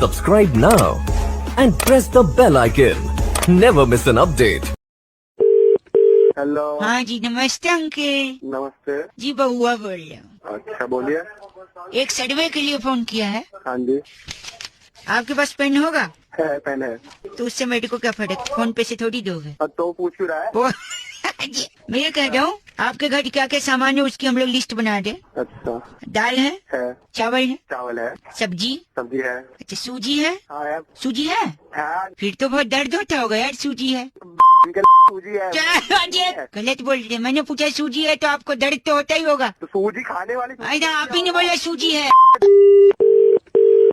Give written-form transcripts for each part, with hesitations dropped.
Subscribe now and press the bell icon. Never miss an update. Hello. हाँ जी नमस्ते uncle. नमस्ते जी बहुआ बोल रहा हूँ। अच्छा बोलिए। एक सर्वे के लिए फोन किया है। हाँ जी आपके पास पेन होगा? है, पेन है। तो उससे मेरे को क्या फर्क, फोन पे से थोड़ी दोगे। तो पूछ क्यों रहा है? वो जी, मैं ये कह रहा हूँ आपके घर क्या क्या सामान है उसकी हम लोग लिस्ट बना दे। अच्छा दाल है, चावल है, चावल है, सब्जी है। अच्छा सूजी है। हाँ है। सूजी है? हाँ, फिर तो बहुत दर्द होता होगा यार। सूजी है सूजी है। क्या गलत बोल रहे? मैंने पूछा सूजी है तो आपको दर्द तो होता ही होगा। तो सूजी खाने वाली अरे आप ही ने बोला सूजी है।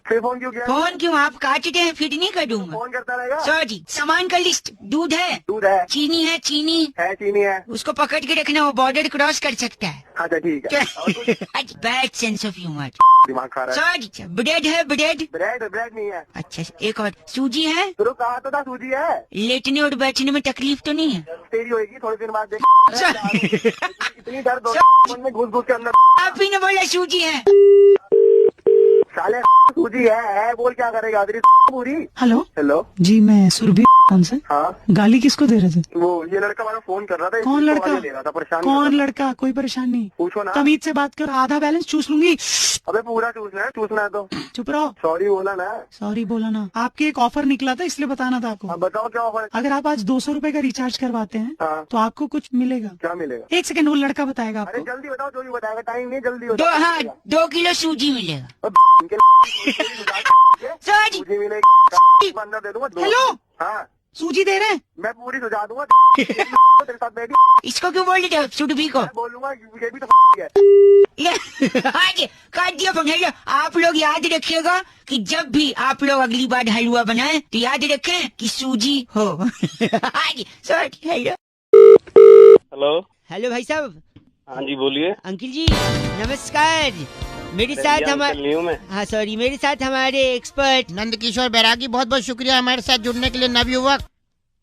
फिर फोन क्यों किया? फोन क्यों? आप काटते हैं फिर नहीं करूँगा। फोन करता रहेगा। सॉरी, सामान का लिस्ट। दूध है, दूध है, चीनी है, चीनी है, उसको पकड़ के रखना, वो बॉर्डर क्रॉस कर सकता है। अच्छा ठीक है। Bad sense of humour. दिमाग खा रहा है। सॉरी, ब्रेड है, ब्रेड ब्रेड नहीं है। अच्छा एक और सूजी है। तो कहा तो था सूजी है। लेटने और बैठने में तकलीफ तो नहीं है? तेरी होगी थोड़ी देर बाद देख। इतनी दर्द हो फोन में घुस के अंदर। आप ही ने बोला सूजी है। साले सूजी है बोल क्या करेगा तेरी पूरी। हेलो हेलो जी, मैं सुरभि। कौन से? हाँ गाली किसको दे रहे थे? वो ये लड़का हमारा फोन कर रहा था। कौन इसको लड़का? गाली दे रहा था, परेशान कौन कर रहा लड़का? कोई परेशान नहीं। था। पूछो ना। तमीज से बात कर, आधा बैलेंस चूस लूंगी। अबे पूरा चूसना है तो चुप रहो। सॉरी बोला ना। सॉरी बोला ना। आपके एक ऑफर निकला था इसलिए बताना था आपको। हाँ बताओ क्या ऑफर है? अगर आप आज 200 रुपए का रिचार्ज करवाते हैं हाँ। तो आपको कुछ मिलेगा। क्या मिलेगा? एक सेकंड, वो लड़का बताएगा अरे आपको। जल्दी बताओ, जो भी बताएगा। टाइम नहीं, जल्दी हाँ 2 किलो सूजी मिलेगा। सॉरी सूजी मिलेगी, अंदर दे दूंगा। हेलो, हाँ सूजी दे रहे हैं? मैं पूरी सुझा दूंगा। तेरे साथ बैठी इसको क्यों बोल रहे थे सुडबी को? बोलूंगा ये भी तो है। हाँ जी, काट दिया फोन। हेलो, आप लोग याद रखिएगा कि जब भी आप लोग अगली बार हलवा बनाएं तो याद रखें कि सूजी हो। हाँ जी सॉरी। Hello hello. हेलो भाई साहब। हाँ जी बोलिए। अंकिल जी नमस्कार। मेरे साथ हमारे हाँ सॉरी, मेरे साथ हमारे एक्सपर्ट नंद किशोर बैरागी, बहुत बहुत शुक्रिया हमारे साथ जुड़ने के लिए नवयुवक।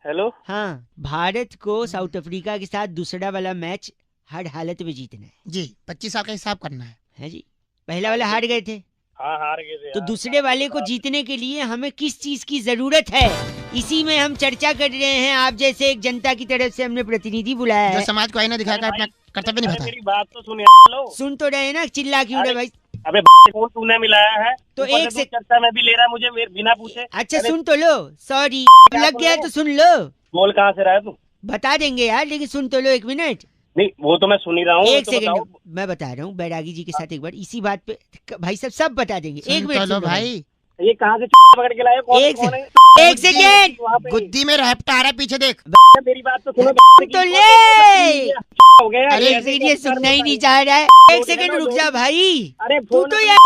हेलो। हाँ, भारत को साउथ अफ्रीका के साथ दूसरा वाला मैच हर हालत में जीतना है जी। 25 साल का हिसाब करना है जी। पहला वाला हार गए थे, हाँ हार गए थे तो यार। दूसरे वाले को जीतने के लिए हमें किस चीज की जरूरत है, इसी में हम चर्चा कर रहे हैं। आप जैसे एक जनता की तरफ से हमने प्रतिनिधि बुलाया जो है। समाज को आईना दिखाकर अपना कर्तव्य अरे निभाता है। मेरी बात तो सुन यार। लो सुन तो रहे हैं ना, चिल्ला क्यों रहे भाई? अबे फोन तूने मिलाया है तो ऊपर एक से से तू चर्चा में भी ले रहा है मुझे बिना पूछे। अच्छा अरे सुन तो लो। सॉरी लग गया तो सुन लो। बोल कहाँ से रहा है तू? बता देंगे यार, लेकिन सुन तो लो 1 मिनट। नहीं वो तो मैं सुन ही रहा हूँ। एक तो सेकंड बताओ। मैं बता रहा हूँ बैरागी जी के साथ एक बार इसी बात पे भाई सब सब बता देंगे। एक सुन मिनट तो लो सुन लो भाई। ये कहाँ से पकड़ के लाए? कौन एक कौन से- है? एक सेकेंड वहाँ पे गुद्दी में रहपटा आ रहा है, पीछे देख। मेरी बात तो सुनो। तो ले। हो गया। अरे ऐसे फिर ये कर सुनना ही मत नहीं कर। चाह रहा है। एक दो सेकंड मिनट, रुक दो जा मिनट। भाई। अरे तू फोन तो पे- यार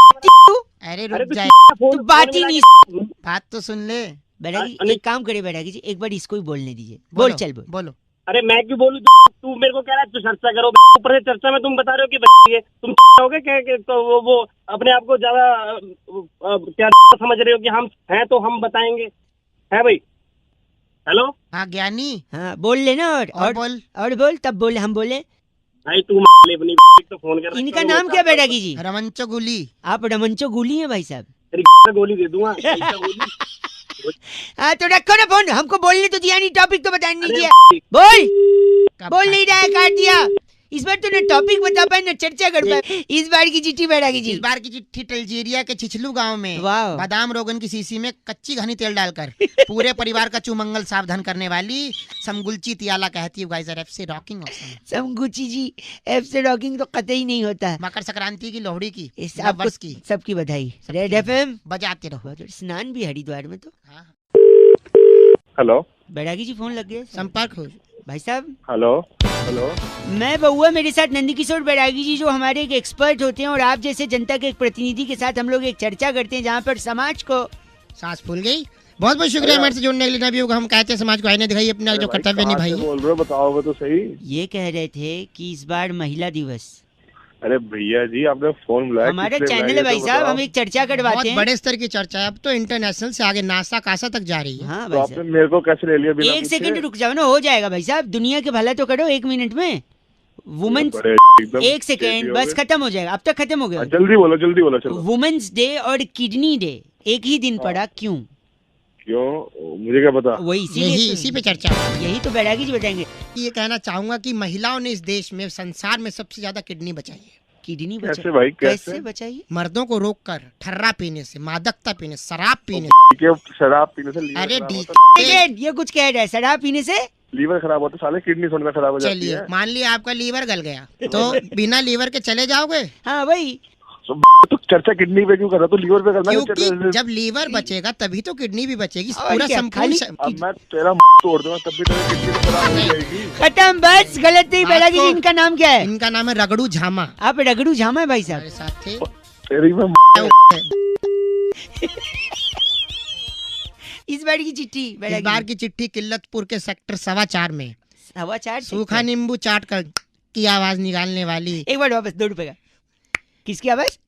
अरे अरे रुक तू जाए, फोन- तू बात ही फोन नहीं। मिला बात तो सुन ले। बैरागी अरे- एक काम करे बैरागी जी, एक बार इसको ही बोलने दीजिए। बोल बोलो, चल बोल। बोलो। अरे मैं क्यों बोलूं? तू मेरे को कह रहा है तू चर्चा करो, ऊपर से चर्चा में तुम बता रहे हो कि ये तुम हो गए क्या? तो वो अपने आप को ज्यादा क्या समझ रहे हो कि हम हैं तो हम बताएंगे, है भाई? हेलो हाँ ज्ञानी। हाँ बोल लेना और बोल। और बोल तब बोले हम बोले। भाई तू अपनी तो फोन कर। इनका नाम क्या बैरागी जी? रमंचो गुली। आप रमंचो गुली हैं भाई साहब? तेरी गोली दे दूंगा। हाँ तो रखो ना फोन, हमको बोलने तो दिया नहीं, टॉपिक तो बताने नहीं अरे दिया। बोल कब बोल नहीं रहा है, काट दिया। इस बार तो न टॉपिक बता पाए न चर्चा कर पाए। इस बार की चिट्ठी बैरागी जी। इस बार की चिट्ठी अल्जीरिया के छिछलू गांव में वाह। बादाम रोगन की शीशी में कच्ची घनी तेल डालकर पूरे परिवार का चुमंगल सावधान करने वाली समगुलची तियाला कहती है guys are FC rocking awesome. समगुची जी, एफ से रॉकिंग तो कतई नहीं होता। मकर संक्रांति की, लोहड़ी की, इस नव आपको वर्ष की सबकी बधाई। सबकी रेड एफएम बजाते रहो। स्नान भी हरिद्वार में तो। हाँ। हेलो बैरागी जी फोन लग गया संपर्क हो। भाई साहब। Hello hello. मैं बउआ, मेरे साथ नंदकिशोर बैरागी जी जो हमारे एक एक्सपर्ट होते हैं, और आप जैसे जनता के एक प्रतिनिधि के साथ हम लोग एक चर्चा करते हैं जहाँ पर समाज को। सांस फूल गई। बहुत बहुत शुक्रिया हमारे से जुड़ने के लिए नवयुवक। हम कहते हैं समाज को आईने दिखाइए, अपना जो कर्तव्य निभाइए। बोल रहे हो बताओगे तो सही। ये कह रहे थे कि इस बार महिला दिवस। अरे भैया जी आपने फोन बुलाया, हमारा किसने चैनल बुलाया है भाई तो साहब, बताओ। हम एक चर्चा करवाते बहुत हैं। बड़े स्तर की चर्चा है, अब तो इंटरनेशनल से आगे नासा कासा तक जा रही है। हाँ तो भाई आपने साहब मेरे को कैसे ले लिया बिना एक पूछे? सेकंड रुक जाओ ना, हो जाएगा भाई साहब। दुनिया के भला तो करो 1 मिनट में। वुमेन्स बड़े एकदम एक सेकेंड बस खत्म हो जाएगा, अब तक खत्म हो गया। जल्दी बोलो चलो। वुमेन्स डे और किडनी डे एक ही दिन पड़ा, क्यों? क्यों मुझे क्या पता। वही इसी पे चर्चा हो। यही तो बैरागी जी बताएंगे। ये कहना चाहूंगा कि महिलाओं ने इस देश में, संसार में सबसे ज्यादा किडनी बचाई है। किडनी कैसे भाई, कैसे? बचाइए? मर्दों को रोककर ठर्रा पीने से, मादकता पीने से, शराब पीने क्या शराब पीने से लीवर अरे खराब डी होता है? ये कुछ कह रहा है, शराब पीने से लीवर खराब होता है साले, किडनी सुनकर खराब हो जाती चलिए है। मान लिया आपका लीवर गल गया तो बिना लीवर के चले जाओगे? हाँ वही। तो चर्चा किडनी पे क्यों कर रहा, तो लीवर पे करना। क्योंकि जब लीवर बचेगा तभी तो किडनी भी बचेगी। और पूरा क्या, संपूर्ण अब मैं तेरा तोड़ दूंगा तब भी तेरी किडनी तो खराब हो जाएगी। खत्म, बस गलत नहीं। बैरागी जी इनका नाम क्या है? इनका नाम है रगड़ू झामा। आप रगड़ू झामा है भाई साहब? हमारे साथ थे। तेरी मैं इस बार की चिट्ठी इस बार की चिट्ठी किल्लतपुर के सेक्टर 4.25 में हवा चाट सूखा नींबू चाट कर की आवाज निकालने वाली, एक बार वापस 2 रुपए का। किसकी आवाज?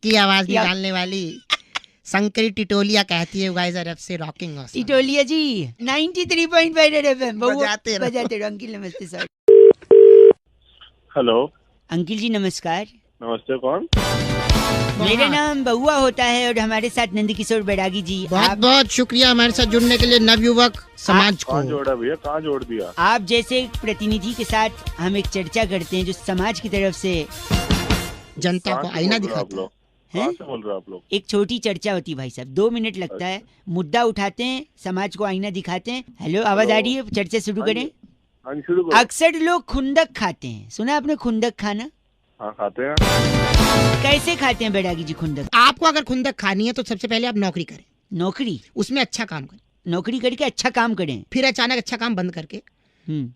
की आवाज क्या? निकालने वाली शंकरी टिटोलिया कहती है गाइस आर एफ से रॉकिंग ऑसम। टिटोलिया जी 93.5 FM बजाते रहो। बजाते रहो। अंकिल नमस्ते सर। हेलो अंकिल जी नमस्कार। नमस्ते, कौन? मेरा नाम बहुआ होता है और हमारे साथ नंदकिशोर बैरागी जी। बहुत बहुत शुक्रिया हमारे साथ जुड़ने के लिए नवयुवक समाज को। कहाँ जोड़ा भैया, कहाँ जोड़ दिया? आप जैसे एक प्रतिनिधि के साथ हम एक चर्चा करते हैं जो समाज की तरफ से जनता को कहाँ से आईना बोल रहे हो आप दिखाता है। लोग? कहाँ से बोल रहे हो आप लोग? एक छोटी चर्चा होती है भाई साहब, 2 मिनट लगता है। मुद्दा उठाते हैं, समाज को आईना दिखाते हैं। हेलो, आवाज आ रही है? चर्चा शुरू करें। हाँ जी, शुरू करो। अक्सर लोग खुंदक खाते हैं, सुना आपने खुंदक खाना? हाँ खाते हैं। कैसे खाते हैं बैरागी जी खुंदक? आपको अगर खुंदक खानी है तो सबसे पहले आप नौकरी करें, नौकरी? उसमें अच्छा काम करें, नौकरी करके अच्छा काम करें, फिर अचानक अच्छा काम बंद करके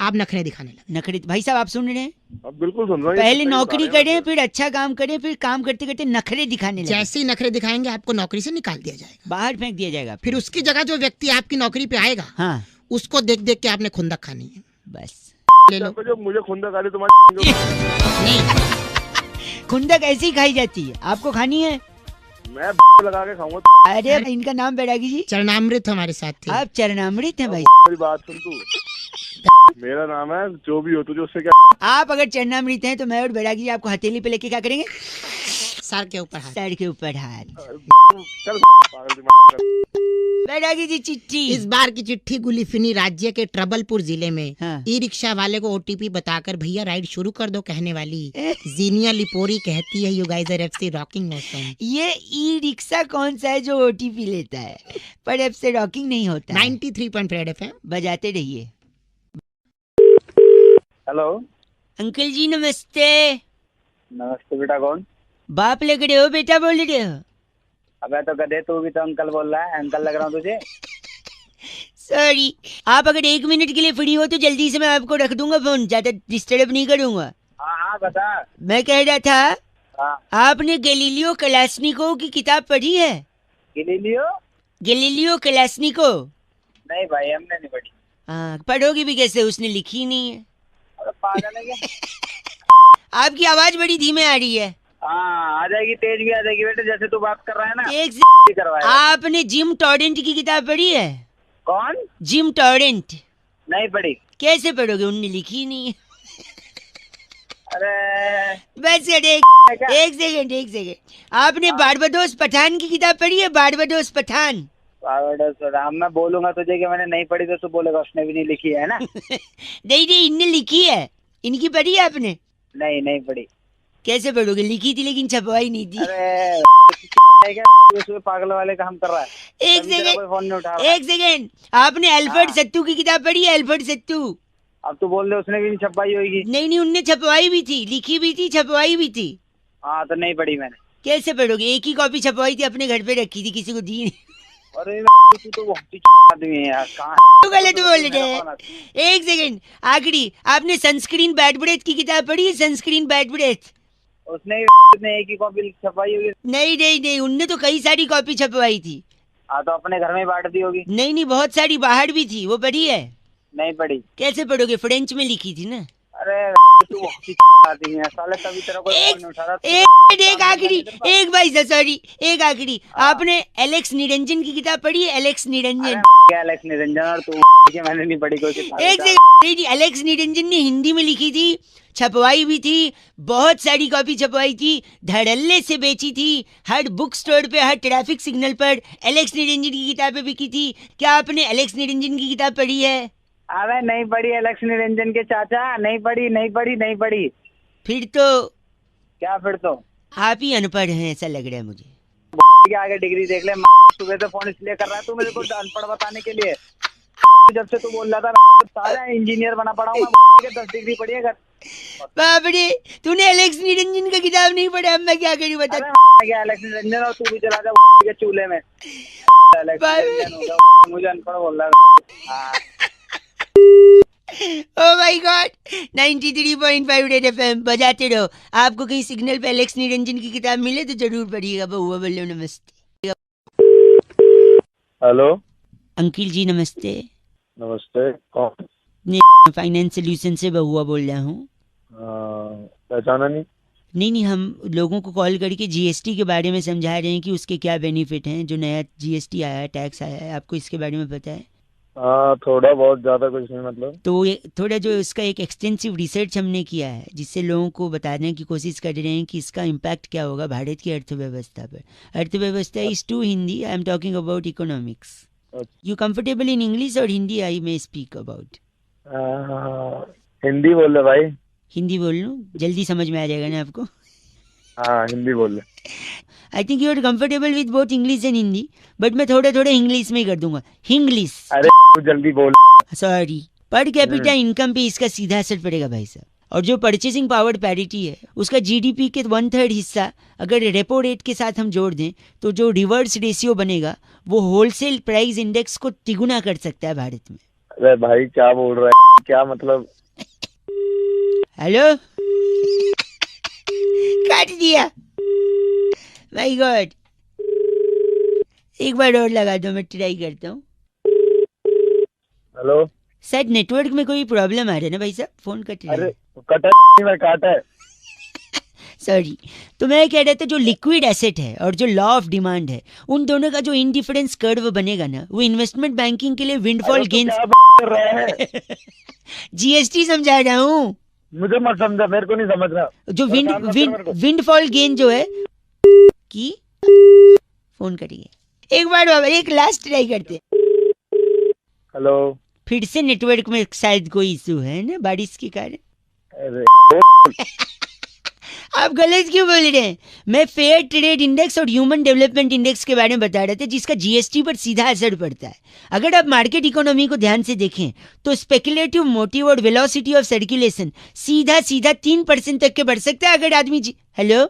आप नखरे दिखाने लगे। नखरे? भाई साहब आप सुन रहे हैं? अब बिल्कुल सुन रहा हूँ। पहले नौकरी करें, फिर अच्छा काम करें, फिर काम करते करते नखरे दिखाने लगे। जैसे ही नखरे दिखाएंगे आपको नौकरी से निकाल दिया जाएगा, बाहर फेंक दिया जाएगा। फिर उसकी जगह जो व्यक्ति आपकी नौकरी पे आएगा हाँ उसको देख देख के आपने खुंदक खानी है। बस। ले लो। जो मुझे खुंदक आ रही तुम्हारी नहीं, खुंदक ऐसी ही खाई जाती है, आपको खानी है? मैं लगा के खाऊंगा। अरे इनका नाम बैरागी जी? चरणामृत हमारे साथ थे। आप चरणामृत हैं भाई। मेरी बात सुन तू, मेरा नाम है जो भी हो तुझे उससे क्या। आप अगर चरणामृत हैं तो मैं और बैरागी जी आपको हथेली पे लेके क्या करेंगे? सर के ऊपर हाथ। सर के ऊपर हाथ। चल पागल दिमाग का। बैरागी जी चिट्ठी। इस बार की चिट्ठी गुलिफिनी राज्य के ट्रबलपुर जिले में हाँ। ई रिक्शा वाले को ओटीपी बताकर भैया राइड शुरू कर दो कहने वाली जीनिया लिपोरी कहती है you guys are FC rocking awesome. ये ई रिक्शा कौन सा है जो ओटीपी लेता है पर ऐप से रॉकिंग नहीं होता है? 93.5 एफएम बजाते रहिए। हेलो अंकल जी नमस्ते। नमस्ते बेटा, कौन? बाप लग रहे हो बेटा बोल रहे हो? अबे तो गधे, तू भी तो अंकल बोल रहा है। अंकल लग रहा हूँ तुझे? सॉरी, आप अगर 1 मिनट के लिए फ्री हो तो जल्दी से मैं आपको रख दूंगा फोन, ज्यादा डिस्टर्ब नहीं करूंगा। हाँ हाँ बता। मैं कह रहा था हाँ। आपने गैलीलियो कलास्निकोव की किताब पढ़ी है? गैलीलियो कलास्निकोव? नहीं भाई, हमने नहीं पढ़ी। हाँ, पढ़ोगी भी कैसे, उसने लिखी नहीं है। अरे पागल है क्या? आपकी आवाज बड़ी धीमे आ रही है। हाँ आ जाएगी, तेज भी आ जाएगी बेटे, जैसे तू बात कर रहा है ना। एक करवाएगा। आपने जिम टॉरेंट की किताब पढ़ी है? कौन? Gym torrent? नहीं पढ़ी। कैसे पढ़ोगे, उनने लिखी नहीं है। अरे बस एक सेकंड। आपने बारबाडोस पठान की किताब पढ़ी है? बारबाडोस पठान? मैं बोलूंगा तुझे कि मैंने नहीं पढ़ी तो तू बोलेगा उसने भी नहीं लिखी है ना। नहीं इनने लिखी है। इनकी पढ़ी है आपने? नहीं पढ़ी। कैसे पढ़ोगे, लिखी थी लेकिन छपवाई नहीं थी। अरे उसमें पागल वाले काम कर रहा है। एक फोन नहीं उठा सेकंड, एक सेकंड। आपने अल्फ्रेड सत्तू की किताब पढ़ी है? अल्फ्रेड सत्तू? अब तू बोल दे उसने भी नहीं छपाई होगी। नहीं उनने छपवाई भी थी, लिखी भी थी, छपवाई भी थी। हाँ तो नहीं पढ़ी मैंने। कैसे पढ़ोगे, एक ही कॉपी छपवाई थी, अपने घर पे रखी थी, किसी को दी नहीं। अरे तू तो बहुत ही आदमी है यार, कहाँ तो गलत बोल रहे हैं। एक सेकंड, आखिरी, आपने सनस्क्रीन बैड ब्रेथ की किताब पढ़ी है? Sunscreen bad breath? उसने एक ही कॉपी छपाई होगी। नहीं उनने तो कई सारी कॉपी छपवाई थी। हाँ तो अपने घर में बांट दी होगी। नहीं बहुत सारी बाहर भी थी, वो पढ़ी है? नहीं पढ़ी। कैसे पढ़ोगे, फ्रेंच में लिखी थी ना। अरे तू आती है साले, तभी तेरा कोई फोन नहीं उठा रहा। एक आखिरी, एक भाई सॉरी, एक आखिरी, आपने एलेक्स निरंजन की किताब पढ़ी है? एलेक्स निरंजन, क्या एलेक्स निरंजन और तू के मैंने नहीं पढ़ी कोई किताब। एक से नहीं जी, एलेक्स निरंजन ने हिंदी में लिखी थी, छपवाई भी थी, बहुत सारी कॉपी छपवाई थी, धड़ल्ले से बेची थी, हर बुक स्टोर पे, हर ट्रैफिक सिग्नल पर एलेक्स निरंजन की किताबें बिकी थी। क्या आपने एलेक्स निरंजन की किताब पढ़ी है? अबे नहीं पढ़ी एलेक्स निरंजन के चाचा, नहीं पढ़ी। फिर तो क्या फिर तो आप ही अनपढ़ हैं ऐसा लग रहा है मुझे। के आगे डिग्री देख ले। सुबह से फोन इसलिए कर रहा है तू मेरे को अनपढ़ बताने के लिए। जब से तू बोल रहा था सारा इंजीनियर बना पड़ा हूँ, 10 डिग्री पढ़ी है। बाप रे, तूने एलेक्स निरंजन का किताब नहीं पढ़ा, अब मैं क्या करूँ बता। क्या एलेक्स निरंजन, और तू भी चला जा के चूल्हे में। एलेक्स निरंजन होगा, मुझे अनपढ़ बोल रहा है। Oh my God, 93.5 red FM बजाते रहो। आपको कहीं सिग्नल पे एलेक्स निरंजन की किताब मिले तो जरूर पढ़िएगा। बहुआ बोलो नमस्ते। हेलो अंकिल जी नमस्ते। नमस्ते, कौन? फाइनेंस सोल्यूशन से बहुआ बोल रहा हूँ। पहचाना नहीं। नहीं, हम लोगों को कॉल करके जीएसटी के बारे में समझा रहे हैं कि उसके क्या बेनिफिट हैं। जो नया जीएसटी आया है, टैक्स आया है, आपको इसके बारे में पता है? हाँ, थोड़ा बहुत, ज्यादा कुछ नहीं मतलब। तो ये थोड़ा जो इसका एक एक्सटेंसिव रिसर्च हमने किया है, जिससे लोगों को बताने की कोशिश कर रहे हैं कि इसका इम्पैक्ट क्या होगा भारत की अर्थव्यवस्था पर। अर्थव्यवस्था is to Hindi, I am talking about economics. You comfortable in English और Hindi I may speak about? Hindi बोल रहे भाई। हिंदी बोल लूँ, जल्दी समझ में आ जाएगा ना आपको? हाँ, हिंदी बोल रहे। I think you are comfortable with both English and Hindi, but मैं थोड़ा इंग्लिश में ही कर दूंगा। इंग्लिश, अरे तू जल्दी बोल। सॉरी। पर कैपिटा इनकम पे इसका सीधा असर पड़ेगा भाई साहब। और जो परचेसिंग पावर पैरिटी है, उसका जीडीपी के 1/3 हिस्सा अगर रेपो रेट के साथ हम जोड़ दें तो जो रिवर्स रेशियो बनेगा वो होलसेल प्राइस इंडेक्स को तिगुना कर सकता है भारत में। अरे भाई क्या बोल रहा है, क्या मतलब? हेलो, काट दिया। माय गॉड, एक बार और लगा दो, मैं ट्राई करता हूँ। हेलो, शायद नेटवर्क में कोई प्रॉब्लम आ रहा है ना भाई साहब, फोन कट रहा अरे है। कटा नहीं, काटा है। सॉरी। तो मैं कह रहा था जो लिक्विड एसेट है और जो लॉ ऑफ डिमांड है, उन दोनों का जो इंडिफरेंस कर्व बनेगा ना, वो इन्वेस्टमेंट बैंकिंग के लिए विंडफॉल गेन्स। कर रहा है जीएसटी समझा रहा हूँ। मुझे मत समझा, मेरे को नहीं समझ रहा। जो और काम मत कर मेरे को। विंडफॉल गेन जो है की फोन करिए एक बार बाबा, एक लास्ट ट्राई करते। हेलो, फिर से नेटवर्क में शायद कोई इशू है ना, बारिश के कारण। अरे आप गलत क्यों बोल रहे हैं? मैं फेयर ट्रेड इंडेक्स और ह्यूमन डेवलपमेंट इंडेक्स के बारे में बता रहे थे, जिसका जीएसटी पर सीधा असर पड़ता है। अगर आप मार्केट इकोनॉमी को ध्यान से देखें तो स्पेकुलेटिव मोटिव और वेलोसिटी ऑफ सर्कुलेशन सीधा 3% तक के बढ़ सकता है अगर आदमी hello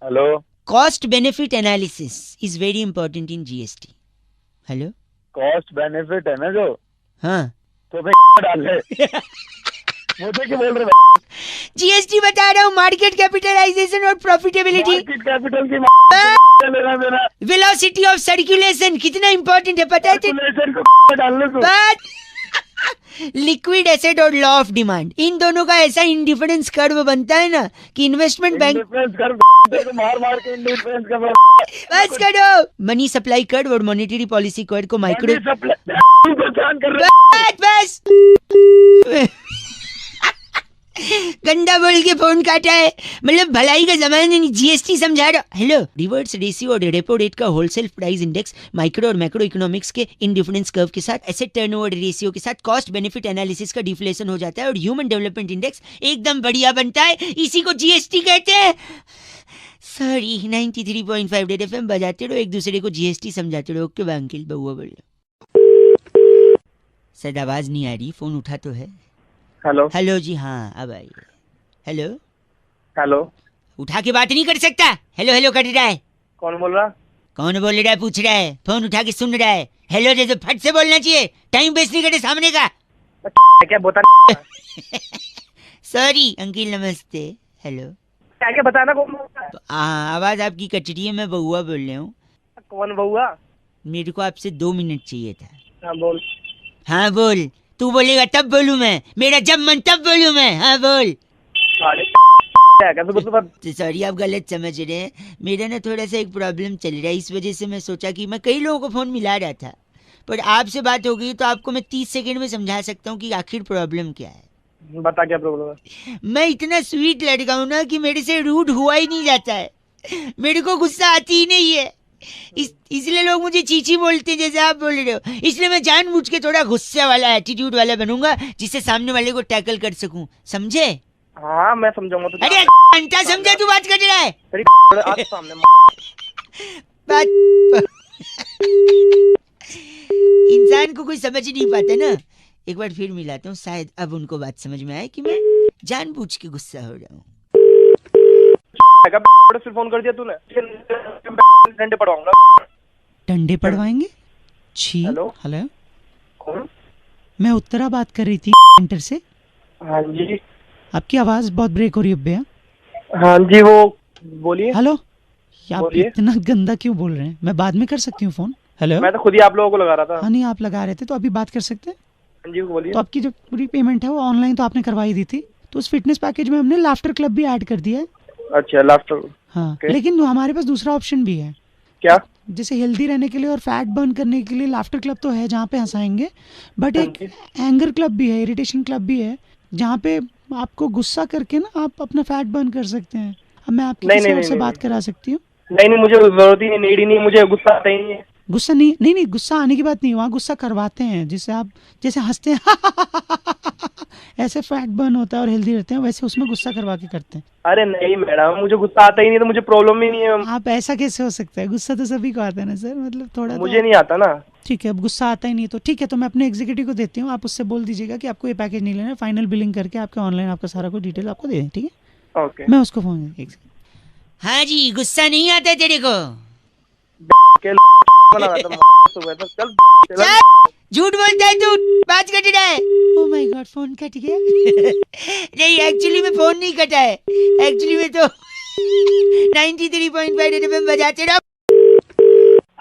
hello, cost benefit analysis is very important in GST. Hello, cost benefit है ना जो, हाँ तो भाई डाल है। मुझे क्यों बोल रहे? जीएसटी बता रहा हूँ, मार्केट कैपिटलाइजेशन और प्रॉफिटेबिलिटी, मार्केट कैपिटल की लेना देना, वेलोसिटी ऑफ सर्कुलेशन कितना इंपॉर्टेंट है पता है? सर्कुलेशन को डालने को। लिक्विड एसेट और लॉ ऑफ डिमांड, इन दोनों का ऐसा इंडिफरेंस कर्व बनता है ना कि इन्वेस्टमेंट बैंक मार मार के इंडिफरेंस कर। बस करो। मनी सप्लाई कर्व और मॉनेटरी पॉलिसी कर्व को माइक्रो बस गंदा बोल के फोन काटा है, मतलब भलाई का जमाना नहीं। जीएसटी समझा रहा। हेलो, रिवर्स रेशियो और रेपो रेट का होलसेल प्राइस इंडेक्स माइक्रो और मैक्रो इकोनॉमिक्स के इंडिफरेंस कर्व के साथ एसेट टर्नओवर रेशियो के साथ कॉस्ट बेनिफिट एनालिसिस का डिफ्लेशन हो जाता है और ह्यूमन डेवलपमेंट इंडेक्स एकदम बढ़िया बनता है। इसी को जीएसटी कहते हैं। सॉरी, 93.5 रेड एफएम बजाते रहो, एक दूसरे को जीएसटी समझाते रहो। ओके अंकिल, बहुआ बोल रहा। शायद आवाज नहीं आ रही, फोन उठा तो है। हेलो, हेलो जी, हाँ अब आइए। हेलो, हेलो, उठा के बात नहीं कर सकता? हेलो हेलो कर रहा है। कौन बोल रहा? कौन बोल रहा है पूछ रहा है, फोन उठा के सुन रहा है। हेलो जैसे फट से बोलना चाहिए, टाइम वेस्ट नहीं करे सामने का। क्या बता? सॉरी अंकिल, नमस्ते। हेलो, क्या बताना? कौन बोल रहा है? हाँ, आवाज आपकी कट रही है, मैं बहुआ बोल रहा हूँ। कौन बहुआ? मेरे को आपसे 2 मिनट चाहिए था। हाँ बोल। हाँ बोल, तू बोलेगा तब बोलूँ मैं, मेरा जब मन तब बोलूँ मैं। हाँ बोल। साले है कैसे मतलब तो सॉरी, आप गलत समझ रहे हैं। मेरा ना थोड़ा सा एक प्रॉब्लम चल रहा है, इस वजह से मैं सोचा कि मैं कई लोगों को फ़ोन मिला रहा था, पर आपसे बात हो गई तो आपको मैं 30 सेकंड में समझा सकता हूँ कि आखिर प्रॉब्लम क्या है। बता क्या प्रॉब्लम है। मैं इतना स्वीट लड़का हूँ ना कि मेरे से रूड हुआ ही नहीं जाता है, मेरे को गुस्सा आती ही नहीं है। इसलिए लोग मुझे चीची बोलते हैं जैसे आप बोल रहे हो। इसलिए मैं जानबूझ के थोड़ा गुस्से वाला, एटीट्यूड वाला बनूंगा जिससे सामने वाले को टैकल कर सकूं, समझे? हाँ मैं समझाऊंगा तुझे। अरे घंटा समझा तू बात कर रहा है? तेरी आज सामने बात इंसान को कोई समझ नहीं पाता ना। एक बार फिर मिलाता हूँ, शायद अब उनको बात समझ में आए कि मैं जानबूझ के गुस्सा हो रहा हूँ। फिर फोन कर दिया तूने, डंडे पड़वाऊंगा। डंडे पड़वाएंगे? छी। हेलो हेलो, कौन? मैं उत्तरा बात कर रही थी सेंटर से। हाँ जी। आपकी आवाज बहुत ब्रेक हो रही है भैया। हाँ जी वो बोलिए। हेलो, आप बोलिए। इतना गंदा क्यों बोल रहे हैं? मैं बाद में कर सकती हूँ फोन। हेलो। मैं तो खुद ही आप लोगों को लगा रहा था। हाँ नहीं, आप लगा रहे थे तो अभी बात कर सकते हैं। हाँ जी बोलिए। तो आपकी जो पूरी पेमेंट है वो ऑनलाइन तो आपने करवाई दी थी, तो उस फिटनेस पैकेज में हमने लाफ्टर क्लब भी ऐड कर दिया है। अच्छा लाफ्टर। हाँ Okay. लेकिन हमारे पास दूसरा ऑप्शन भी है। क्या? जैसे हेल्दी रहने के लिए और फैट बर्न करने के लिए लाफ्टर क्लब तो है जहाँ पे हंसाएंगे, बट एक एंगर क्लब भी है, इरिटेशन क्लब भी है, जहाँ पे आपको गुस्सा करके ना आप अपना फैट बर्न कर सकते हैं। अब मैं आपकी नहीं, किसी नहीं, और से नहीं, बात करा सकती हूँ। नहीं मुझे जरूरत ही नहीं, नीड ही नहीं, मुझे गुस्सा आता ही नहीं है। गुस्सा नहीं, गुस्सा आने की बात नहीं, वहाँ गुस्सा करवाते हैं, जिससे आप जैसे हंसते हैं ऐसे फैट बर्न होता है और हेल्दी रहते हैं, वैसे उसमें गुस्सा करवा के करते हैं। अरे नहीं मैडम, मुझे गुस्सा आता ही नहीं, तो मुझे प्रॉब्लम ही नहीं है। आप ऐसा कैसे हो सकता है? गुस्सा तो सभी को आता है ना सर, मतलब थोड़ा मुझे नहीं आता ना। ठीक है, अब गुस्सा आता ही नहीं तो ठीक है, तो मैं अपने एग्जीक्यूटिव को देती हूँ, आप उससे बोल दीजिएगा कि आपको ये पैकेज नहीं लेना है, फाइनल बिलिंग करके आपके ऑनलाइन आपका सारा कुछ डिटेल आपको दे दें, ठीक है? ओके। मैं उसको फोन हाँ जी, गुस्सा नहीं आता तेरे को? बना रहा था सुबह तो। चल झूठ बोलता है तू, बात कट रहा है। Oh my God, phone cut गया। नहीं, एक्चुअली में फोन नहीं कटा है, एक्चुअली में तो 93.5 एफएम बजाते रहो।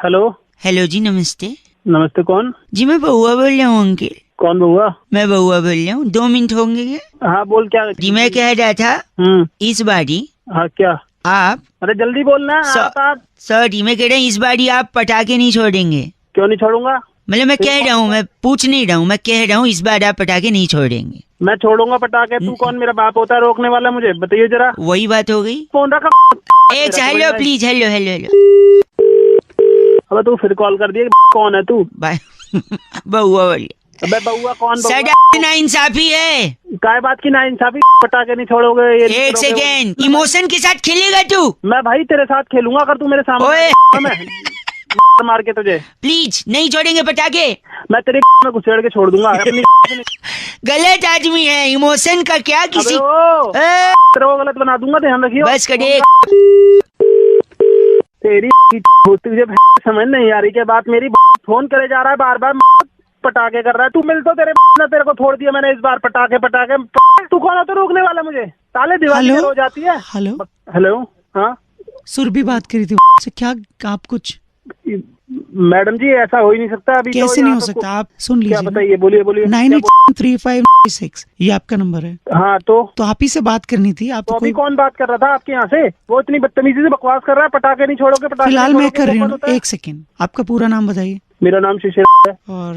हेलो। हेलो जी, नमस्ते। नमस्ते, कौन? जी मैं बउआ बोल रहा हूँ अंकिल। कौन बउआ? मैं बउआ बोल रहा हूँ, 2 मिनट होंगे क्या? हाँ बोल, क्या? जी मैं कह रहा था, इस बारी हाँ क्या? आप, अरे जल्दी बोलना। आप सॉरी मैं कह रहा हूँ, इस बारी आप पटाखे नहीं छोड़ेंगे। क्यों नहीं छोड़ूंगा? मतलब मैं कह रहा हूँ, मैं पूछ नहीं रहा हूँ, मैं कह रहा हूँ इस बार आप पटाखे नहीं छोड़ेंगे। मैं छोड़ूंगा पटाखे? तू कौन मेरा बाप होता है रोकने वाला? मुझे बताइए जरा। वही बात हो गई। फोन रखा। Hello please, hello hello hello. अबे तू फिर कॉल कर दिया। कौन है तू? बाय बउआ बोलिए। अबे बउआ कौन? सदा नाइंसाफी है। काय बात की नाइंसाफी? पटाखे नहीं छोड़ोगे? ये नहीं एक छोड़ोगे? सेकेंड, इमोशन के साथ खेलेगा तू? मैं भाई तेरे साथ खेलूंगा अगर तू मेरे सामने ओए। मैं मार के तुझे। प्लीज नहीं छोड़ेंगे पटाखे। मैं तेरे में घुसेड़ के छोड़ दूंगा अपनी। गलत आदमी है, इमोशन का क्या किसी तेरे को गलत बना दूंगा, ध्यान रखियो। बस करिए। तेरी तुझे समझ नहीं आ रही क्या बात मेरी? फोन करे जा रहा है बार बार, पटाखे कर रहा है तू। मिल तो तेरे को छोड़ दिया मैंने इस बार। पटाखे तू कौन है तो रोकने वाला मुझे? ताले दिवाली हो जाती है। Hello hello. हाँ सुरभि बात करी थी से, क्या आप कुछ? मैडम जी ऐसा हो ही नहीं सकता। अभी कैसे नहीं हो सकता? आप सुन लीजिए। क्या बताइए? बोलिए। 983596 ये आपका नंबर है। हाँ तो आप ही से बात करनी थी। आप तो अभी कौन बात कर रहा था आपके यहाँ से? वो इतनी बदतमीजी से बकवास कर रहा है। पटाखे नहीं छोड़ोगे? पटाखे फिलहाल मैं कर रही हूँ। एक सेकेंड, आपका पूरा नाम बताइए। मेरा नाम शिशिर है। और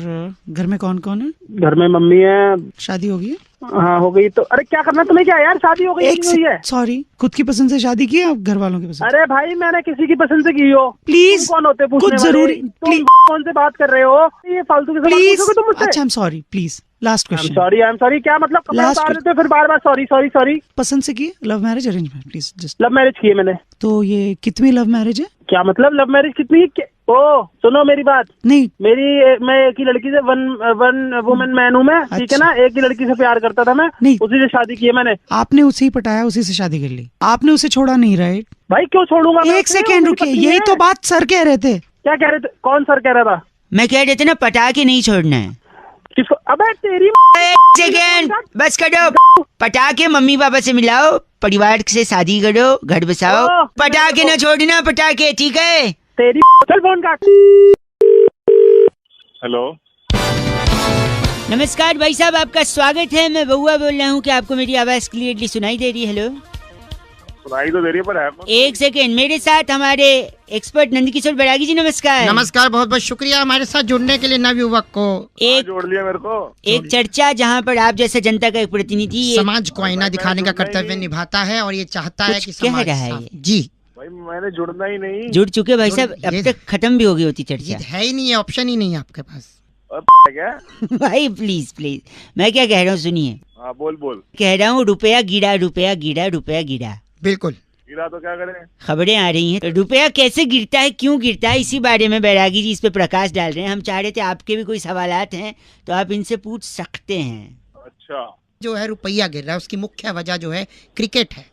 घर में कौन कौन है? घर में मम्मी है। शादी हो गई है? हाँ हो गई। तो अरे क्या करना तुम्हें? क्या यार शादी हो गई? एक है सॉरी, खुद की पसंद से शादी की है आप घर वालों की पसंद? अरे भाई मैंने किसी की पसंद से की हो। प्लीज, तुम कौन होते पूछने कुछ वाले? जरूरी तुम कौन से बात कर रहे हो? ये फालतू के सवाल प्लीज। पूछोगे तुम मुझसे? अच्छा, I am sorry, please last question. I am sorry क्या मतलब? कपड़े Last उतार देते हो फिर बार बार सॉरी। पसंद से की? Love marriage arrange marriage? Please just. Love marriage की है मैंने। तो ये कितनी लव मैरिज है? क्या मतलब लव मैरिज कितनी? ओ सुनो मेरी बात। नहीं, मैं एक ही लड़की से वन वुमेन मैन हूँ मैं, ठीक है ना? एक ही लड़की से प्यार करता था मैं, नहीं। उसी से शादी की है मैंने। आपने उसे ही पटाया, उसी से शादी कर ली, आपने उसे छोड़ा नहीं, राइट? भाई क्यों छोड़ूंगा मैं? एक सेकेंड रुकिए, यही तो बात सर कह रहे थे। क्या कह रहे थे? कौन सर कह रहा था? मैं कह रहे थे ना, पटाखे नहीं छोड़ना है। किसको? अबे तेरी एक सेकेंड बस करो। पटाखे मम्मी पापा से मिलाओ, परिवार से शादी करो, घर बसाओ। पटाखे ना छोड़ना, पटाखे, ठीक है? तेरी चल फोन काट। हेलो। नमस्कार भाई साहब, आपका स्वागत है। मैं बउआ बोल रहा हूँ। क्या आपको मेरी आवाज क्लियरली सुनाई दे रही है? हेलो, सुनाई तो दे रही है पर है कौन? एक सेकेंड, मेरे साथ हमारे एक्सपर्ट नंदकिशोर बैरागी जी, नमस्कार। नमस्कार, बहुत बहुत शुक्रिया हमारे साथ जुड़ने के लिए नवयुवक को। एक जोड़ लिया मेरे को। एक चर्चा जहाँ पर आप जैसे जनता का एक प्रतिनिधि ये समाज को आईना दिखाने का कर्तव्य निभाता है और ये चाहता है कुछ कि कह समाज रहा है साफ- ये। जी भाई मैंने जुड़ना ही नहीं। जुड़ चुके भाई साहब, अब ये- तक खत्म भी हो गई होती ये चर्चा। है ही नहीं है, ऑप्शन ही नहीं है आपके पास। और क्या? भाई प्लीज प्लीज, मैं क्या कह रहा हूँ सुनिए। हाँ बोल बोल। कह रहा हूँ रुपया गिरा, रुपया गिरा, रुपया गिरा। बिल्कुल। गिरा तो क्या करें? खबरें आ रही हैं, रुपया कैसे गिरता है, क्यों गिरता है, इसी बारे में बैरागी जी इस पे प्रकाश डाल रहे हैं। हम चाह रहे थे आपके भी कोई सवालात हैं तो आप इनसे पूछ सकते हैं। अच्छा, जो है रुपया गिर रहा है उसकी मुख्य वजह जो है क्रिकेट है।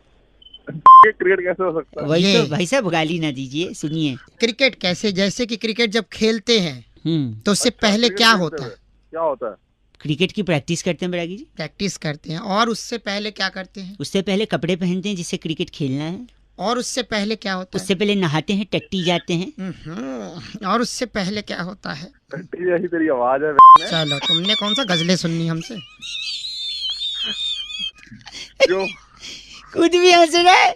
ये क्रिकेट कैसे हो सकता है? वही ये- तो भाई साहब, गाली ना दीजिए, सुनिए। क्रिकेट कैसे, जैसे कि क्रिकेट जब खेलते हैं तो उससे अच्छा, पहले क्रिकेट क्या खेलते होता हुए है? क्या होता है? क्रिकेट की प्रैक्टिस करते हैं बैरागी जी। प्रैक्टिस करते हैं और उससे पहले क्या करते हैं? उससे पहले कपड़े पहनते हैं जिससे क्रिकेट खेलना है। और उससे पहले क्या होता है? उससे पहले नहाते हैं, टट्टी जाते हैं। और उससे पहले क्या होता है? घंटी जैसी तेरी आवाज है। चलो, तुमने कौन सा गजलें सुननी हमसे? जो खुद भी हंस रहा है।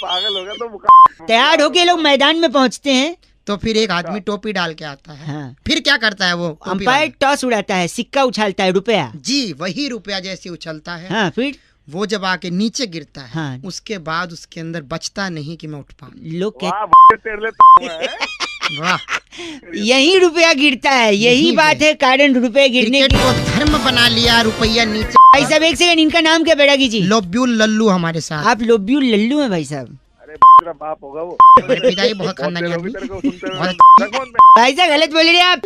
पागल हो गया तो तैयार होके लोग मैदान में पहुंचते हैं। तो फिर एक आदमी टोपी डाल के आता है। हाँ, फिर क्या करता है वो टोपी अंपायर वाला? टॉस उड़ाता है, सिक्का उछालता है, रुपया। जी, वही रुपया जैसे उछलता है हाँ, फिर वो जब आके नीचे गिरता है हाँ। उसके बाद उसके अंदर बचता नहीं कि मैं उठ पाऊं। लोग कहते वाह तेरे लिए वाह, यही रुपया गिरता है, यही यही बात है कारण रुपये गिरने क्रिकेट की। को धर्म बना लिया, रुपया नीचे। भाई साहब एक सेकंड, इनका नाम क्या बैरागी जी? लोब्यूल लल्लू हमारे साथ। आप लोब्यू लल्लू हैं भाई साहब। अरे तेरा बाप होगा वो। मेरे पिताजी बहुत खानदानी तेरे को आदमी। तेरे को सुनते हुए बहुत- रखो उनमें। भाई साहब गलत बोल रहे हैं आप।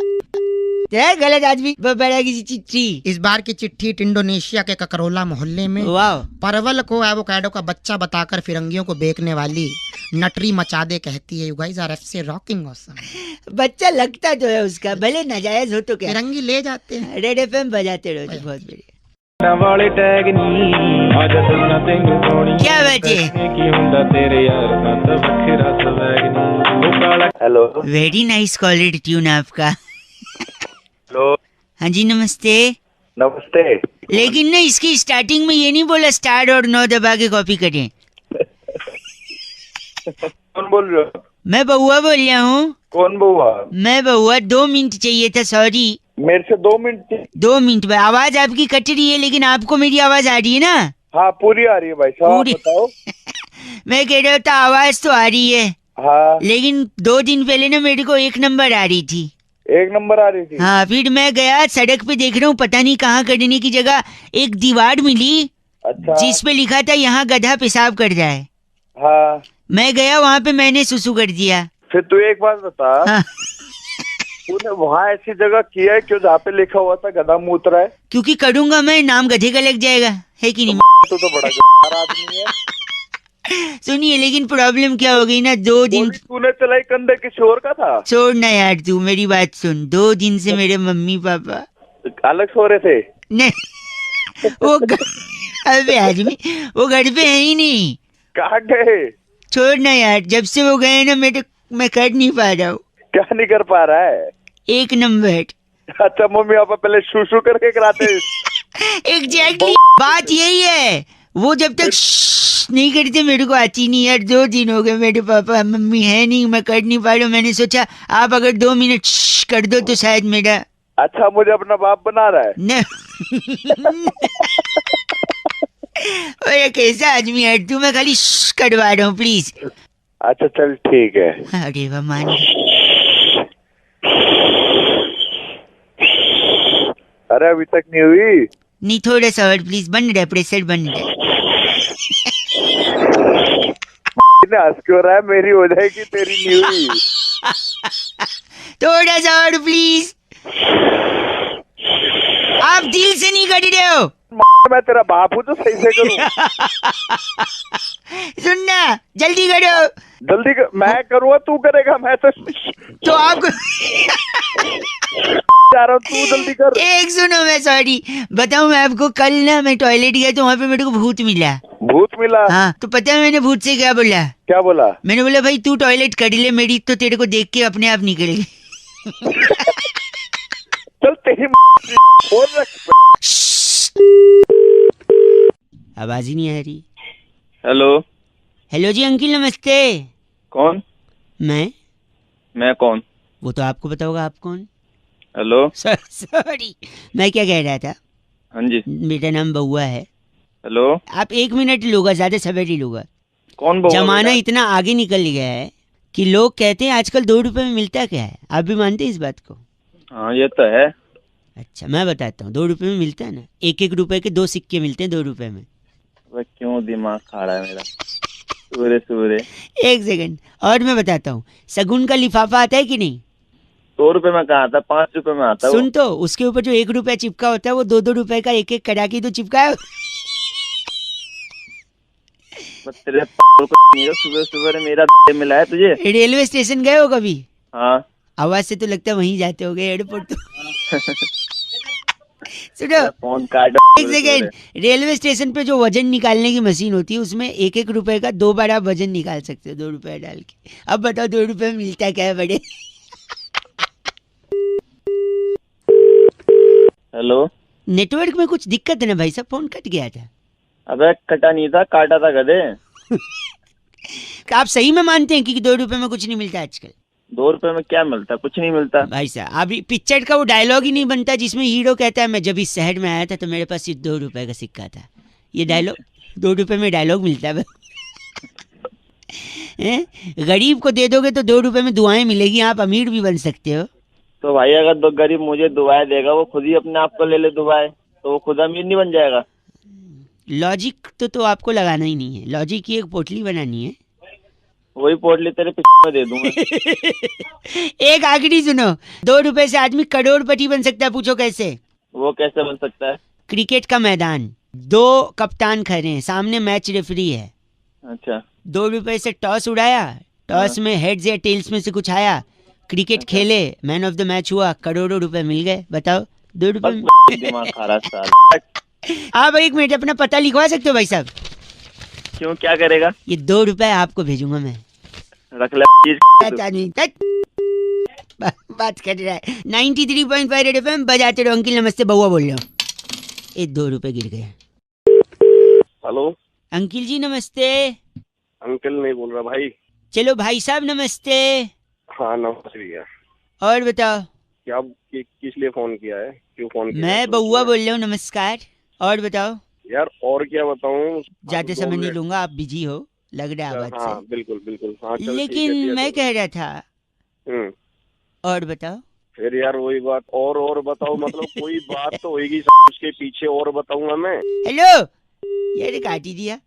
है गलत आदमी। बैरागी जी चिट्ठी। इस बार की चिट्ठी इंडोनेशिया के ककरोला मोहल्ले में वाह, परवल को एवोकाडो का बच्चा बताकर फिरंगियों को बेचने वाली नटरी मचादे कहती है, you guys are FC rocking awesome. बच्चा लगता तो है उसका, भले नाजायज हो तो क्या। फिरंगी ले जाते हैं। रेड एफएम बजाते रहो जी, बहुत बढ़िया। ਵਾਲੇ ਟੈਗ ਨਹੀਂ ਅੱਜ ਤੈਨੂੰ ਤੈਨੂੰ ਪਾਉਣੀ क्या बात है? ਕੀ ਹੁੰਦਾ ਤੇਰੇ ਯਾਰ ਦਾ ਤਾਂ ਵੱਖਰਾ ਸਵੈਗ ਨਹੀਂ ਉਹ ਕਾਲਾ hello very nice quality tune आपका। हेलो हाँ जी नमस्ते। नमस्ते। लेकिन ना इसकी स्टार्टिंग में ये नहीं बोला स्टार्ट और 9 दबा के कॉपी करें। कौन बोल रहे हो? मैं बउआ बोल रहा हूँ। कौन बुआ? मैं बउआ, 2 मिनट चाहिए था, सॉरी। मेरे से 2 मिनट। 2 मिनट में आवाज आपकी कट रही है, लेकिन आपको मेरी आवाज आ रही है ना? हाँ पूरी आ रही है भाई साहब, पूरी। बताओ। मैं कह रहा था आवाज तो आ रही है, हाँ लेकिन 2 दिन पहले ना मेरे को 1 नंबर आ रही थी। 1 नंबर आ रही थी। हाँ, फिर मैं गया सड़क पे, देख रहा हूँ पता नहीं कहाँ करने की जगह एक दीवार मिली अच्छा। जिस पे लिखा था यहाँ गधा पेशाब कर जाए। हाँ मैं गया वहाँ पे, मैंने सुसु कर दिया। फिर तू एक बात बता, हाँ, तूने वहाँ ऐसी जगह किया है क्यों जहाँ पे लिखा हुआ था गधा मूत रहा है? क्योंकि करूंगा मैं, नाम गधे का लग जाएगा, है कि नहीं? तू तो बड़ा गधा आदमी है। सुनिए, लेकिन प्रॉब्लम क्या हो गई ना, 2 दिन। गोली तूने चलाई कंधे किसी और का था? छोड़ना यार, तू मेरी बात सुन। 2 दिन से मेरे मम्मी पापा अलग सो रहे थे? नहीं, वो अबे आदमी, वो घर पे है ही नहीं। कहाँ गए? छोड़ना यार, जब से वो गए ना मैं कर नहीं पा रहा हूँ। क्या नहीं कर पा रहा है? 1 नंबर। अच्छा मम्मी पापा पहले शू करके कराते। एग्जैक्टली, बात यही है। वो जब तक नहीं करते मेरे को आती नहीं यार। 2 दिन हो गए, मेरे पापा मम्मी है नहीं, मैं कर नहीं पा रहा हूँ। मैंने सोचा आप अगर 2 मिनट कर दो तो शायद मेरा। अच्छा मुझे अपना बाप बना रहा है? न ओए कैसा आदमी है तू, मैं खाली करवा रहा हूँ प्लीज। अच्छा चल ठीक है। अरे वाह, मान। अरे अभी तक नहीं हुई? नहीं, थोड़ा सा और प्लीज, बन रहा है, प्रेशर बन रहा है। हंस क्यों रहा है? मेरी हो जाएगी, तेरी नहीं हुई। थोड़ा सा और प्लीज। आप दिल से नहीं कर रहे हो। मैं तेरा बाप हूँ तो सही से करूँ। सुनना, जल्दी करो। जल्दी कर, मैं करूँगा तू करेगा? मैं तो आपको जा रहा हूँ, तू जल्दी कर। एक सुनो, मैं सॉरी बताऊं मैं आपको, कल ना मैं टॉयलेट गया तो वहाँ पे मेरे को भूत मिला। भूत मिला? हाँ, तो पता है मैंने भूत से क्या बोला? क्या बोला? मैंने बोला भाई तू टॉयलेट कर ले, मेरी तो तेरे को देख के अपने आप निकल गई। चल तेरी फोन रख। आवाज ही नहीं आ रही। हेलो। हेलो जी अंकिल नमस्ते। कौन? मैं कौन? वो तो आपको पता होगा, आप कौन? हेलो। सॉरी, मैं क्या कह रहा था, हाँ जी। मेरा नाम बउआ है। हेलो। आप 1 मिनट लूंगा, ज्यादा समय नहीं लूंगा। कौन बउआ? जमाना बेटा? इतना आगे निकल गया है कि लोग कहते हैं आजकल 2 रुपए में मिलता क्या है। आप भी मानते हैं इस बात को? हाँ ये तो है। अच्छा मैं बताता हूँ, 2 रुपए में मिलता है ना, 1-1 रुपए के 2 सिक्के मिलते हैं 2 रुपए में। वह क्यों दिमाग खा रहा है मेरा? सूरे सूरे। 1 सेकंड और मैं बताता हूँ, शगुन का लिफाफा आता है कि नहीं? 2 रुपए में कहा था, 5 रुपए में आता है वो। सुन तो, उसके ऊपर जो 1 रुपया चिपका होता है वो 2-2 रुपए का 1-1 कड़ा के तो चिपका है। बस तेरे सुबह सुबह मेरा मिला है तुझे। रेलवे स्टेशन गए हो कभी? हाँ। आवाज से तो लगता है वहीं जाते हो गए, एयरपोर्ट तो। सुनो, फोन काट। 1 सेकेंड, रेलवे स्टेशन पे जो वजन निकालने की मशीन होती है उसमें 1-1 रुपए का 2 बार आप वजन निकाल सकते हो 2 रुपए डाल के। अब बताओ 2 रुपए में मिलता क्या है बड़े? हेलो। नेटवर्क में कुछ दिक्कत है ना भाई साहब, फोन कट गया था। अबे कटा नहीं था, काटा था गधे। आप सही में मानते हैं कि 2 रुपए में कुछ नहीं मिलता आजकल? 2 रुपए में क्या मिलता? कुछ नहीं मिलता भाई साहब, अभी पिक्चर का वो डायलॉग ही नहीं बनता जिसमें हीरो कहता है मैं जब इस शहर में आया था तो मेरे पास सिर्फ 2 रुपए का सिक्का था। ये डायलॉग 2 रुपए में डायलॉग मिलता है। गरीब को दे दोगे तो 2 रुपए में दुआएं मिलेगी, आप अमीर भी बन सकते हो। तो भाई अगर दो गरीब मुझे दुआएं देगा, वो खुद ही अपने आप को ले ले दुआएं, तो वो खुद अमीर नहीं बन जाएगा? लॉजिक तो आपको लगाना ही नहीं है, लॉजिक की एक पोटली बनानी है। वही पोटली तेरे में दे दूंगा। एक आखिरी सुनो, 2 रुपए से आदमी करोड़पति बन सकता है, पूछो कैसे? वो कैसे बन सकता है? क्रिकेट का मैदान, 2 कप्तान खड़े हैं, सामने मैच रेफरी है। अच्छा। 2 रुपए से टॉस उड़ाया, टॉस में हेड्स या टेल्स में से कुछ आया, क्रिकेट खेले, मैन ऑफ द मैच हुआ, करोड़ों रुपए मिल गए। बताओ 2 रुपए में? दिमाग खा रहा साल। आप 1 मिनट अपना पता लिखवा सकते हो भाई साहब? क्यों, क्या करेगा? ये 2 रुपए आपको भेजूंगा मैं। रख ले आदमी बात कर रहा है। 93.5 रेड एफएम बजाते रहो। अंकिल नमस्ते, बउआ बोल रहा हूँ। ये 2 रुपए गिर गए। हेलो अंकिल जी नमस्ते। अंकल नहीं बोल रहा भाई। चलो भाई साहब नमस्ते। हाँ नमस्ते भैया। और बताओ क्या किस लिए फोन किया है, क्यों फोन किया? मैं बउआ बोल रहा हूँ, नमस्कार। और बताओ यार और क्या बताऊँ? ज्यादा समय नहीं लूंगा, आप बिजी हो लग रहा है आवाज हाँ से। बिल्कुल बिल्कुल। हाँ चल, लेकिन ठीक है, मैं कह रहा था, और बताओ। फिर यार वही बात, और बताओ मतलब कोई बात तो होगी उसके पीछे, और बताऊंगा मैं। हेलो, यार काट ही दिया।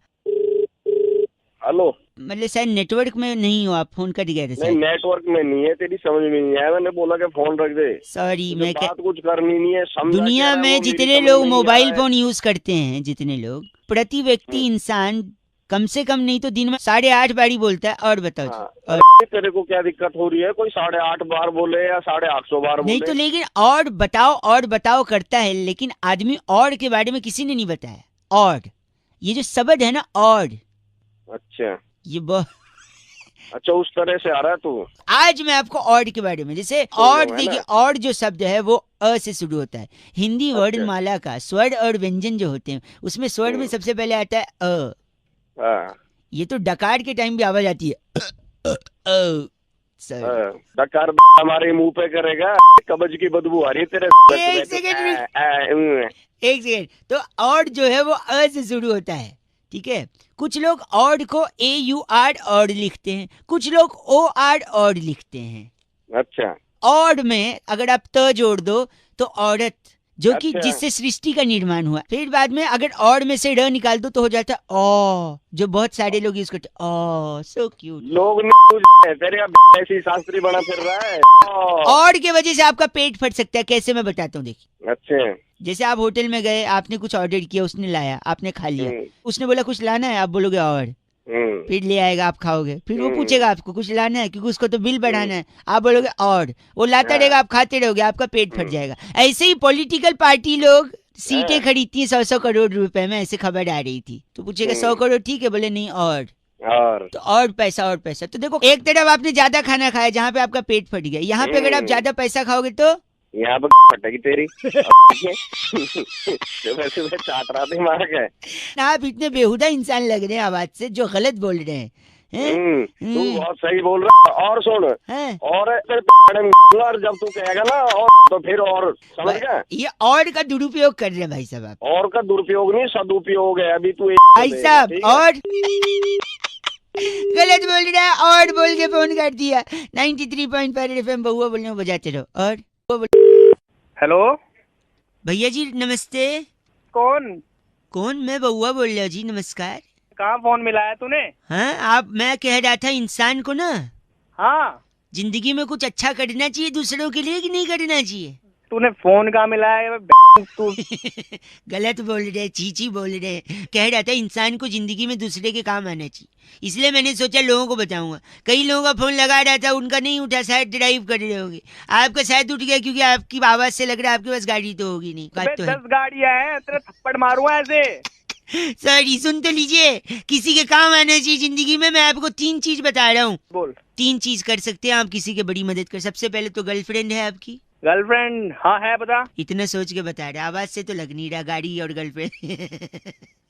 हेलो, मतलब शायद नेटवर्क में नहीं हो आप, फोन कट गया था नहीं शायद। नेटवर्क में नहीं है, तेरी समझ में नहीं आया, मैंने बोला कि फोन रख दे। सॉरी, मैं बात कुछ करनी नहीं है, समझा दुनिया क्या है, वो में मेरी जितने समझ लोग में नहीं आ मोबाइल रहा है। फोन यूज करते हैं, जितने लोग, प्रति व्यक्ति इंसान कम से कम नहीं तो दिन में 8.5 बारी बोलता है। और बताओ जी। हाँ, और अरे तेरे को क्या दिक्कत हो रही है? कोई 8.5 बार बोले या 850 बार बोले? नहीं तो लेकिन और बताओ करता है, लेकिन आदमी और के बारे में किसी ने नहीं बताया। और ये जो शब्द है ना, और अच्छा ये बहुत अच्छा, उस तरह से आ रहा है तू। आज मैं आपको और के बारे में, जैसे तो और है देखिए, ना। और जो शब्द है वो अ से शुरू होता है। हिंदी अच्छा। वर्णमाला का स्वर और व्यंजन जो होते हैं उसमें स्वर में सबसे पहले आता है अ। हाँ, ये तो डकार के टाइम भी आवाज आती है सर। हाँ, डकार हमारे मुंह पे करेगा, कब्ज की बदबू आ रही है तेरे। एक सेकंड, एक सेकंड। तो और जो है वो अ से शुरू होता है, ठीक है। कुछ लोग और को AUR और लिखते हैं, कुछ लोग OR और लिखते हैं। अच्छा, और में अगर आप त जोड़ दो तो औरत, जो कि अच्छा। जिससे सृष्टि का निर्माण हुआ। फिर बाद में अगर और में से र निकाल दो तो हो जाता है ओ, जो बहुत सारे लोग यूज करते हैं। ओ सो क्यूट। लोग नहीं तेरे ऐसी शास्त्री बना फिर रहा है। और की वजह से आपका पेट फट सकता है। कैसे, मैं बताता हूँ, देखिए। अच्छा, जैसे आप होटल में गए, आपने कुछ ऑर्डर किया, उसने लाया, आपने खा लिया, उसने बोला कुछ लाना है, आप बोलोगे और, फिर ले आएगा, आप खाओगे, फिर वो पूछेगा आपको कुछ लाना है क्योंकि उसको तो बिल बढ़ाना है, आप बोलोगे और, वो लाता रहेगा, आप खाते रहोगे, आपका पेट फट जाएगा। ऐसे ही पॉलिटिकल पार्टी लोग सीटें खरीदती हैं 100-100 करोड़ रुपए में, ऐसे खबर आ रही थी। तो पूछेगा 100 करोड़ ठीक है, बोले नहीं और तो और पैसा। तो देखो, एक तरफ आपने ज्यादा खाना खाया जहाँ पे आपका पेट फट गया, यहाँ पे अगर आप ज्यादा पैसा खाओगे तो यहाँ पे फटेगी तेरी। सुबह सुबह चाट रहा दिमाग है। आप इतने बेहुदा इंसान लग रहे हैं आवाज से, जो गलत बोल रहे हैं। तू बहुत सही बोल रहा है। और सुन, हैं? और जब तू कहेगा ना और तो फिर और समझ गया। ये और का दुरुपयोग कर रहे हैं भाई साहब आप। और का दुरुपयोग नहीं, सदुपयोग है। अभी तू भाई साहब और गलत बोल रहा है, और बोल के फोन कर दिया। 93.5 FM बहुआ बोलने को बजाते रहो। और हेलो भैया जी नमस्ते। कौन? मैं बहुआ बोल रहा हूँ जी, नमस्कार। कहाँ फोन मिलाया तूने? हाँ आप, मैं कह रहा था इंसान को ना हाँ, जिंदगी में कुछ अच्छा करना चाहिए दूसरों के लिए कि नहीं करना चाहिए? तूने फोन कहाँ मिलाया? तू गलत बोल रहे, चीची बोल रहे। कह रहा था इंसान को जिंदगी में दूसरे के काम आना चाहिए, इसलिए मैंने सोचा लोगों को बताऊंगा। कई लोगों का फोन लगा रहा था, उनका नहीं उठा, शायद ड्राइव कर रहे होंगे। आपका शायद उठ गया क्योंकि आपकी आवाज से लग रहा है आपके पास गाड़ी तो होगी नहीं। बात तो है। 10 गाड़ियाँ हैं, तेरा थप्पड़ मारूंगा ऐसे। सॉरी, सुन तो लीजिए। किसी के काम आना चाहिए जिंदगी में। मैं आपको 3 चीज बता रहा हूँ। बोल। 3 चीज कर सकते हैं आप किसी के बड़ी मदद कर। सबसे पहले तो गर्लफ्रेंड है आपकी? गर्लफ्रेंड हाँ है, बता। इतना सोच के बता रहा, आवाज से तो लग नहीं रहा। गाड़ी और गर्लफ्रेंड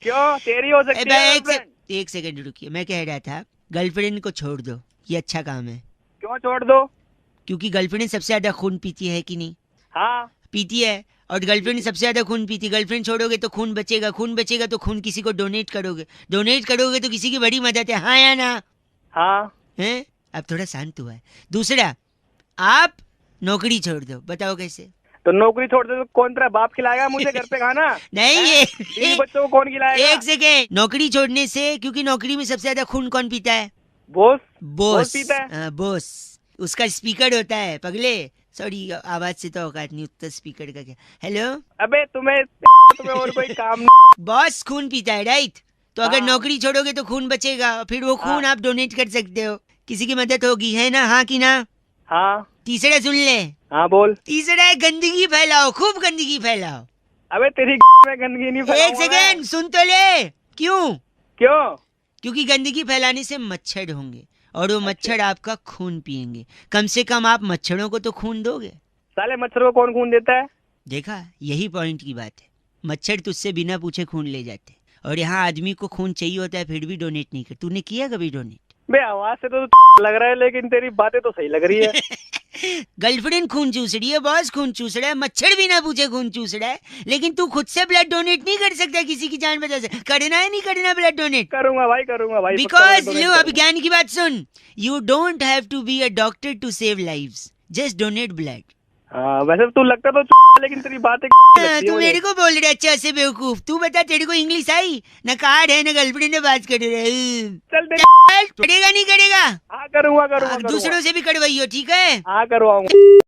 क्यों, तेरी हो सकती है गर्लफ्रेंड? एक सेकंड रुकिए। मैं कह रहा था गर्लफ्रेंड को छोड़ दो, ये अच्छा काम है। क्यों छोड़ दो? क्योंकि गर्लफ्रेंड सबसे ज्यादा खून पीती है कि नहीं? हाँ पीती है। और गर्लफ्रेंड सबसे ज्यादा खून पीती। गर्लफ्रेंड छोड़ोगे तो खून बचेगा, खून बचेगा तो खून किसी को डोनेट करोगे, डोनेट करोगे तो किसी की बड़ी मदद है। हाँ या ना? हाँ। हैं? अब थोड़ा शांत हुआ है। दूसरा, आप नौकरी छोड़ दो। बताओ कैसे? तो नौकरी छोड़ दे तो कौन तेरा बाप खिलाएगा मुझे घर पे खाना? नहीं ये बीवी बच्चों को कौन खिलाएगा? एक सेकेंड। नौकरी छोड़ने से, क्योंकि नौकरी में सबसे ज्यादा खून कौन पीता है? बॉस। बॉस पीता है। हाँ, बॉस। उसका स्पीकर होता है पगले। सॉरी, आवाज से तो औकात नहीं उतना, स्पीकर का क्या। हेलो, अबे तुम्हें और कोई काम नहीं? बॉस खून पीता है, राइट? तो अगर हाँ। नौकरी छोड़ोगे तो खून बचेगा, फिर वो खून हाँ। आप डोनेट कर सकते हो, किसी की मदद होगी, है ना? हाँ कि ना? हाँ। तीसरा सुन ले। हाँ बोल। तीसरा है गंदगी फैलाओ, खूब गंदगी फैलाओ। अबे तेरी में गंदगी नहीं एक फैलाऊंगा सेकेंड मैं। सुन तो ले। क्यों? क्यों? क्योंकि गंदगी फैलाने से मच्छर होंगे और वो मच्छर आपका खून पिएंगे। कम से कम आप मच्छरों को तो खून दोगे। साले मच्छर को कौन खून देता है? देखा, यही पॉइंट की बात है। मच्छर तुझसे बिना पूछे खून ले जाते, और यहाँ आदमी को खून चाहिए होता है फिर भी डोनेट नहीं कर। तूने किया कभी डोनेट? बे आवाज से तो लग रहा है, लेकिन तेरी बातें तो सही लग रही है। गर्लफ्रेंड खून चूस रही है, बॉस खून चूस रहा है, मच्छर बिना पूछे खून चूस रहा है, लेकिन तू खुद से ब्लड डोनेट नहीं कर सकता किसी की जान बचा से। करना है नहीं करना ब्लड डोनेट? करूंगा भाई, करूंगा भाई। बिकॉज लो, अब ज्ञान की बात सुन। You don't have to be a doctor to save lives, just donate blood. हाँ वैसे तू लगता तो लेकिन तेरी बातें तू मेरे को बोल रहा है अच्छा से बेवकूफ। तू बता, तेरे को इंग्लिश आई? न कार्ड है न गर्लफ्रेंड ने बात कर रहे। चल करेगा नहीं करेगा? हाँ करूंगा। दूसरों से भी करवाइयो, ठीक है? हाँ करवाऊंगा।